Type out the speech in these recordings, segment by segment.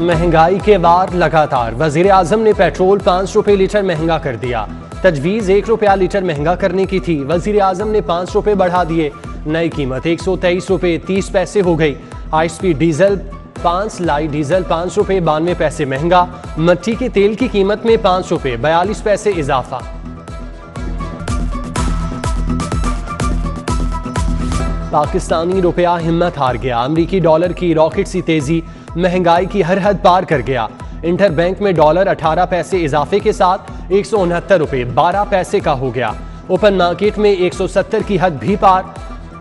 महंगाई के वार लगातार। वजीर आजम ने पेट्रोल 5 रुपए लीटर महंगा कर दिया। तजवीज 1 रुपया लीटर महंगा करने की थी, वजीर आजम ने 5 रुपए बढ़ा दिए। नई कीमत 123 रुपए 30 पैसे हो गई। हाई स्पीड डीजल 5 लाई डीजल 5 रुपए 92 पैसे महंगा। मट्टी के तेल की कीमत में 5 रुपए 42 पैसे इजाफा। पाकिस्तानी रुपया हिम्मत हार गया। अमरीकी डॉलर की रॉकेट सी तेजी महंगाई की हर हद पार कर गया। इंटर बैंक में डॉलर 18 पैसे इजाफे के साथ 169 रुपए 12 पैसे का हो गया। ओपन मार्केट में 170 की हद भी पार।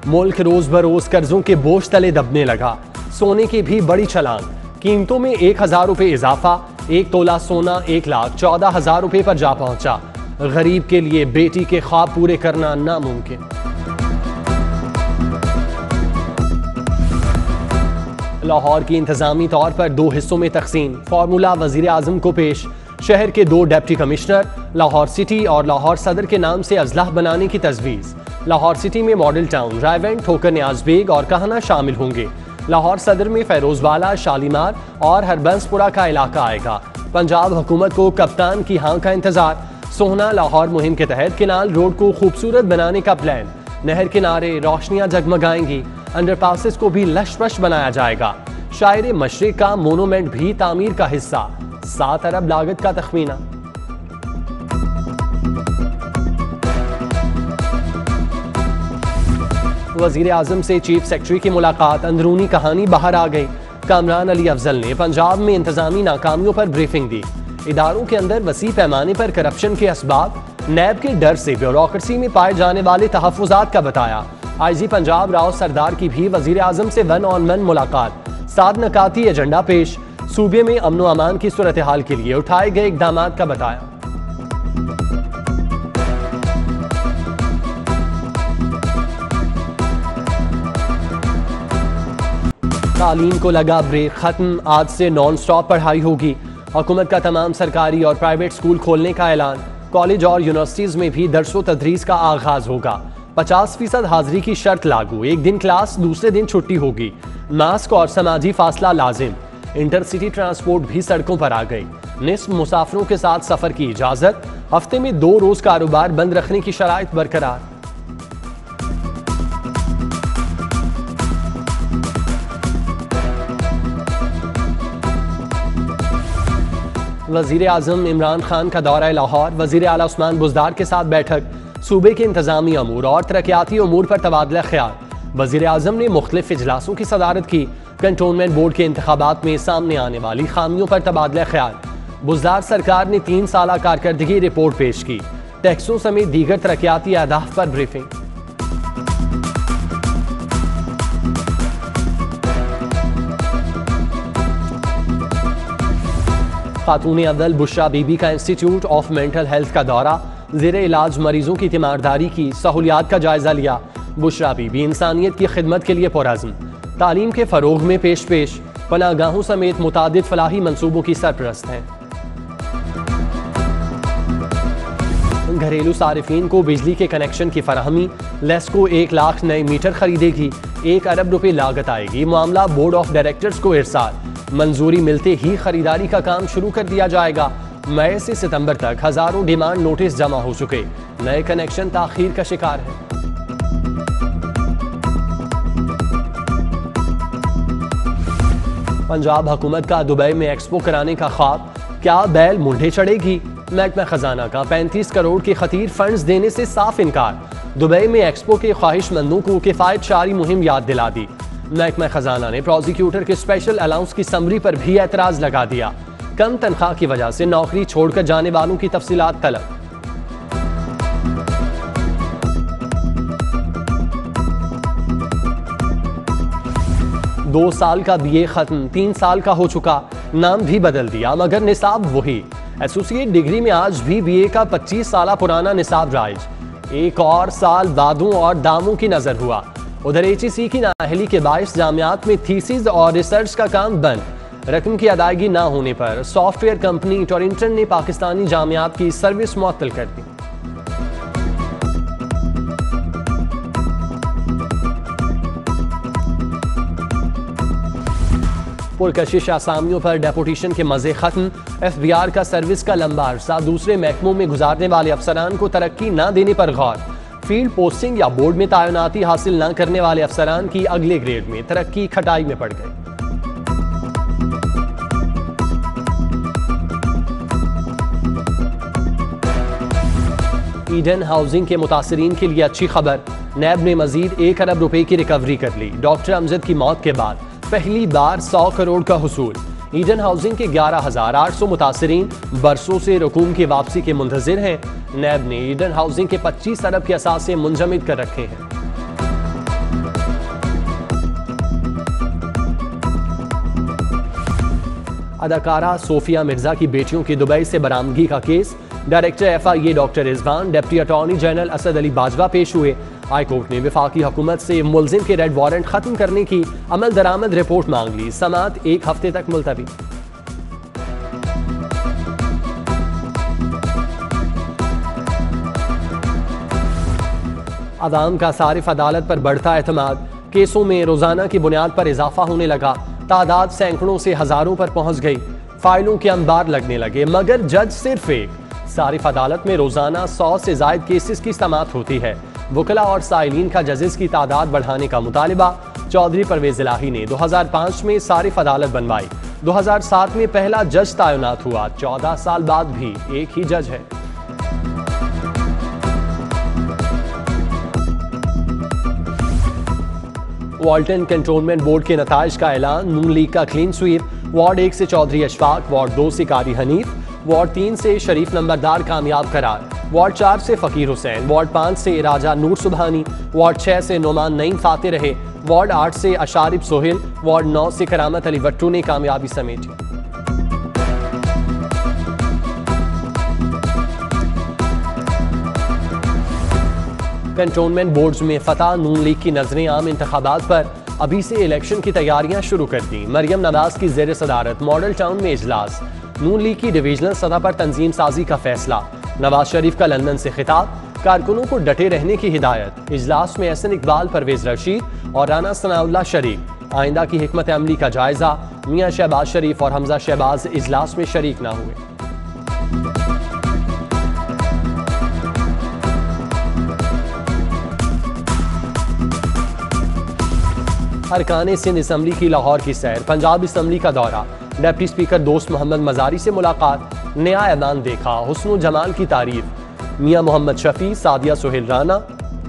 मुल्क रोज बरोज कर्जों के बोझ तले दबने लगा। सोने की भी बड़ी छलांग, कीमतों में 1000 रुपए इजाफा। 1 तोला सोना 1,14,000 रुपए पर जा पहुंचा। गरीब के लिए बेटी के ख्वाब पूरे करना नामुमकिन। लाहौर की इंतजामी तौर पर 2 हिस्सों में तकसीम। फार्मूला वजीर आजम को पेश। शहर के 2 डिप्टी कमिश्नर, लाहौर सिटी और लाहौर सदर के नाम से अजलाह बनाने की तजवीज़। लाहौर सिटी में मॉडल टाउन, रायवेंट, ठोकर न्याज बेग और कहना शामिल होंगे। लाहौर सदर में फैरोजवाला, शालीमार और हरबंसपुरा का इलाका आएगा। पंजाब हुकूमत को कप्तान की हाँ का इंतजार। सोहना लाहौर मुहिम के तहत किनाल रोड को खूबसूरत बनाने का प्लान। नहर किनारे रोशनियां जगमगाएंगी। अंडरपासेस को भी लश-पश बनाया जाएगा। शायर मशरिक का मोनूमेंट भी तामीर का हिस्सा। 7 अरब लागत का तखमीना। वजीर आजम से चीफ सेक्रेटरी की मुलाकात। अंदरूनी कहानी बाहर आ गई। कामरान अली अफजल ने पंजाब में इंतजामी नाकामियों पर ब्रीफिंग दी। इदारों के अंदर वसी पैमाने पर करप्शन के असबाब, नैब के डर से ब्यूरोक्रेसी में पाए जाने वाले तहफ़्फ़ुज़ात का बताया। आईजी पंजाब राव सरदार की भी वजीर आजम से 1-on-1 मुलाकात। 7 नकाती एजेंडा पेश। सूबे में अमन व अमान की सूरत हाल के लिए उठाए गए इक़दामात का बताया। तालीम को लगा ब्रेक खत्म। आज से नॉन स्टॉप पढ़ाई होगी। हुकूमत का तमाम सरकारी और प्राइवेट स्कूल खोलने का ऐलान। कॉलेज और यूनिवर्सिटीज में भी दर्स व तदरीस का आगाज होगा। 50% हाजिरी की शर्त लागू। एक दिन क्लास, दूसरे दिन छुट्टी होगी। मास्क और समाजी फासला लाजिम। इंटरसिटी ट्रांसपोर्ट भी सड़कों पर आ गई। निस्फ मुसाफिरों के साथ सफर की इजाजत। हफ्ते में 2 रोज कारोबार बंद रखने की शराइत बरकरार। वजीर आजम इमरान खान का दौरा लाहौर। वजीर आला उस्मान बुज़दार के साथ बैठक। सूबे के इंतजामी अमूर और तरक्याती अमूर पर तबादला ख्याल। वजीर आजम ने मुख्तलिफ इजलासों की सदारत की। कंटोनमेंट बोर्ड के इंतखाबात में सामने आने वाली खामियों पर तबादला ख्याल। बुज़दार सरकार ने 3 साला कारकर्दगी रिपोर्ट पेश की। टैक्सों समेत दीगर तरक्याती अहदाफ पर ब्रीफिंग। खातून अव्वल बुशरा बीबी का इंस्टीट्यूट ऑफ मेंटल हेल्थ का दौरा। ज़ेरे इलाज मरीजों की तीमारदारी की सहूलियात का जायजा लिया। बुशरा बीबी इंसानियत की खिदमत के लिए पुरअज़्म। तालीम के फ़रोग़ में पेश पनागाहों समेत मुतादिद फलाही मंसूबों की सरपरस्त हैं। घरेलू सारिफीन को बिजली के कनेक्शन की फराहमी। लेस्को 1 लाख नए मीटर खरीदेगी। 1 अरब रुपए लागत आएगी। मामला बोर्ड ऑफ डायरेक्टर्स को इरसाल। मंजूरी मिलते ही खरीदारी का काम शुरू कर दिया जाएगा। मई से सितंबर तक हजारों डिमांड नोटिस जमा हो चुके। नए कनेक्शन ताखीर का शिकार है। पंजाब हुकूमत का दुबई में एक्सपो कराने का ख्वाब। क्या बैल मुंढे चढ़ेगी? महकमा खजाना का 35 करोड़ के खतीर फंड्स देने से साफ इनकार। दुबई में एक्सपो के ख्वाहिशमंदों को किफायत शारी मुहिम याद दिला दी। महकमा खजाना ने प्रोसिक्यूटर के स्पेशल अलाउंस की समरी पर भी एतराज लगा दिया। कम तनख्वाह की वजह से नौकरी छोड़कर जाने वालों की तफसीलात तलब। 2 साल का बीए खत्म, 3 साल का हो चुका, नाम भी बदल दिया मगर निसाब वही। एसोसिएट डिग्री में आज भी बीए का 25 साल पुराना निसाब राइज। एक और साल वादों और दामों की नजर हुआ। उधर एचईसी की नाअहली के बाइस जामियात में थीसिस और रिसर्च का काम बंद। रकम की अदायगी ना होने पर सॉफ्टवेयर कंपनी टोरिंटन ने पाकिस्तानी जामियात की सर्विस मुअत्तल कर दी। पुरकशिश आसामियों पर डेपुटेशन के मजे खत्म। FBI का सर्विस का लंबा अरसा दूसरे महकमों में गुजारने वाले अफसरान को तरक्की न देने पर गौर। फील्ड पोस्टिंग या बोर्ड में तैनाती हासिल न करने वाले अफसरान की अगले ग्रेड में तरक्की खटाई में पड़ गई। ईडन हाउसिंग के मुतासरीन के लिए अच्छी खबर, नैब ने मजीद 1 अरब रुपए की रिकवरी कर ली। डॉक्टर अमजद की मौत के बाद पहली बार 100 करोड़ का हुसूल। ईडन हाउसिंग के 11,800 मुतासरीन बरसों से रकूम की वापसी के मुंतजिर हैं। नैब ने ईडन हाउसिंग के 25 अरब के असासे मुंजमद कर रखे हैं। अदाकारा सोफिया मिर्जा की बेटियों की दुबई से बरामदगी का case, director FIA doctor Rizwan, deputy attorney general Asad Ali Bajwa पेश हुए। हाई कोर्ट ने वफाकी हुकूमत से मुलजिम के रेड वारंट खत्म करने की अमल दरामद रिपोर्ट मांग ली। समाअत 1 हफ्ते तक मुलतवी। अवाम का सारिफ अदालत पर बढ़ता एतमाद, केसों में रोजाना की बुनियाद पर इजाफा होने लगा। तादाद सैकड़ों से हजारों पर पहुंच गई। फाइलों के अंबार लगने लगे, मगर जज सिर्फ एक। सारिफ अदालत में रोजाना 100 से ज्यादा केसेस की समाअत होती है। वकला और साइलिन का जजेस की तादाद बढ़ाने का मुतालिबा। चौधरी परवेज इलाही ने 2005 में सारिफ अदालत बनवाई। 2007 में पहला जज तैनात हुआ। 14 साल बाद भी एक ही जज है। वाल्टन कैंटोनमेंट बोर्ड के नताइज का ऐलान, नून लीग का क्लीन स्वीप। वार्ड 1 से चौधरी अशफाक, वार्ड 2 से कारी हनीफ, वार्ड 3 से शरीफ नंबरदार कामयाब करार, वार्ड 4 से फकीर हुसैन, वार्ड 5 से राजा नूर सुबहानी, वार्ड 6 से नोमान नईम फाते रहे, वार्ड 8 से अशारिफ सोहेल, वार्ड 9 से करामत अली वट्टू ने कामयाबी समेटी। कैंटोनमेंट बोर्ड्स में फतह, नून लीग की नजरें आम इंतखाबात पर। अभी से इलेक्शन की तैयारियां शुरू कर दी। मरियम नवाज की जेर सदारत मॉडल टाउन में इजलास। नून लीग की डिवीजनल सतह पर तंजीम साजी का फैसला। नवाज शरीफ का लंदन से खिताब, कारकुनों को डटे रहने की हिदायत। इजलास में एहसन इकबाल, परवेज रशीद और राना सनाउल्लाह शरीक। आइंदा की हिकमत अमली का जायजा। मियां शहबाज शरीफ और हमजा शहबाज इजलास में शरीक ना हुए। अरकान सिंध असम्बली की लाहौर की सैर। पंजाब असम्बली का दौरा। डिप्टी स्पीकर दोस्त मोहम्मद मजारी से मुलाकात। नया ऐलान देखा, हुस्न जमाल की तारीफ। मियां मोहम्मद शफी, सादिया सुहेल राना,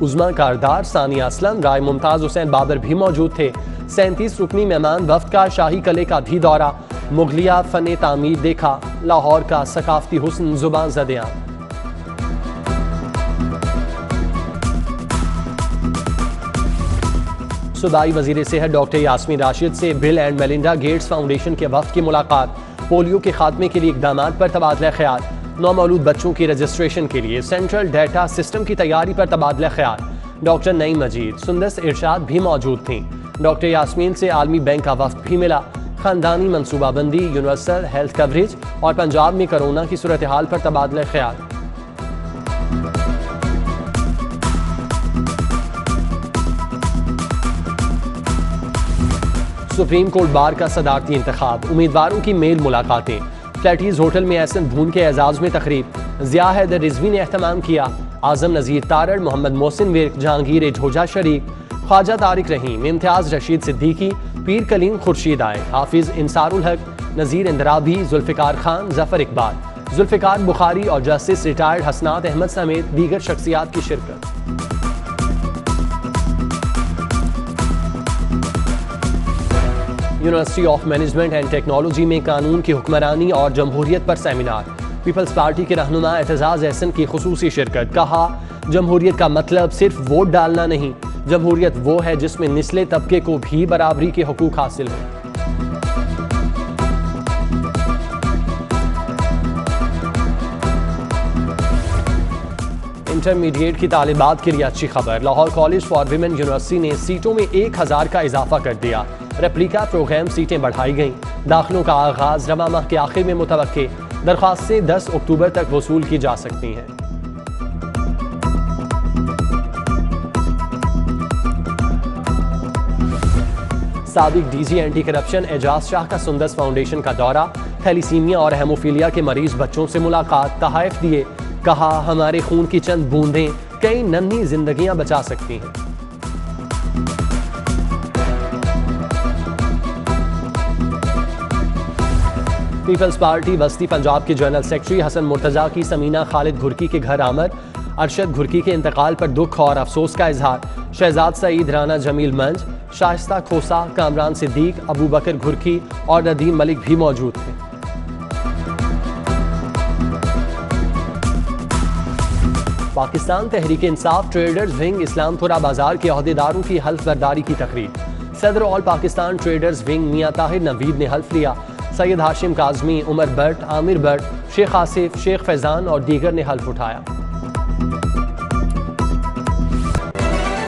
उज़मा कारदार, सानिया असलम, राय मुमताज हुसैन बाबर भी मौजूद थे। 37 रुकनी मेहमान वफ्द का शाही कले का भी दौरा। मुगलिया फन तामीर देखा। लाहौर का सकाफती हुस्न जुबान ज़दियाँ। सूबाई वजीर सेहत डॉक्टर यास्मीन राशिद से bill and Melinda Gates foundation के वफ्द की मुलाकात। पोलियो के खात्मे के लिए इकदाम पर तबादला ख्याल। नौमौलूद बच्चों की रजिस्ट्रेशन के लिए सेंट्रल डाटा सिस्टम की तैयारी पर तबादला ख्याल। डॉक्टर नईम मजीद, सुंदस इरशाद भी मौजूद थीं। डॉक्टर यास्मीन से आलमी बैंक का वफ्द भी मिला। खानदानी मनसूबाबंदी, यूनिवर्सल हेल्थ कवरेज और पंजाब में कोरोना की सूरत हाल पर तबादला ख्याल। सुप्रीम कोर्ट बार का सदारती इंतखाब। उम्मीदवारों की मेल मुलाकातें। फ्लैटीज होटल में एहसन धून के एजाज में तकरीब। ज़िया हैदर रिजवी ने एहतमाम किया। आजम नज़ीर तारड़, मोहम्मद मोहसिन विर्क, जहांगीर झोजा शरीक, ख्वाजा तारिक रहीम, इम्तियाज रशीद सिद्दीकी, पीर कलीम खुर्शीद आए, हाफिज इंसारुल हक, नज़ीर इंदराबी, जुल्फ़िकार खान, जफर इकबाल, जुल्फ़िकार बुखारी और जस्टिस रिटायर्ड हसनात अहमद समेत दीगर शख्सियात की शिरकत। University of management and technology में कानून की हुक्मरानी और जमहूरियत पर सेमिनार। पीपल्स पार्टी के रहनुमा एतजाज एहसन की खुसूसी शिरकत। कहा, जमहूरियत का मतलब सिर्फ वोट डालना नहीं, जमहूरियत वो है जिसमें निचले तबके को भी बराबरी के हुकूक हासिल हो। इंटरमीडिएट की तालिबात के लिए अच्छी खबर। Lahore college for women university ने सीटों में 1000 का इजाफा कर दिया। रेप्लिका प्रोग्राम सीटें बढ़ाई गईं। दाखिलों का आगाज रवा माह के आखिर में मुतवक्के। दरख्वास्तें 10 अक्टूबर तक वसूल की जा सकती हैं। साबिक DG anti corruption Ejaz Shah का सुंदस फाउंडेशन का दौरा, थैलीसीमिया और हेमोफीलिया के मरीज बच्चों से मुलाकात, तहाइफ दिए, कहा हमारे खून की चंद बूंदें कई नन्ही जिंदगियां बचा सकती हैं। पीपल्स पार्टी बस्ती पंजाब के जनरल सेक्रेटरी हसन मुर्तजा की समीना खालिद घुरकी के घर आमद, अरशद घुरकी के इंतकाल पर दुख और अफसोस का इजहार। शहजाद सईद, राना जमील मंज, शाइस्ता खोसा, कामरान सिद्दीक, अबू बकर घुरकी और नदीम मलिक भी मौजूद थे। पाकिस्तान तहरीक इंसाफ ट्रेडर्स विंग इस्लामपुरा बाजार के अहदेदारों की हल्फ बर्दारी की तकरीर। सदर ऑल पाकिस्तान ट्रेडर्स विंग मियां ताहिर नवीद ने हल्फ लिया। सैयद हाशिम काजमी, उमर भट्ट, आमिर भट्ट, शेख आसिफ, शेख फैजान और दीगर ने हल्फ उठाया।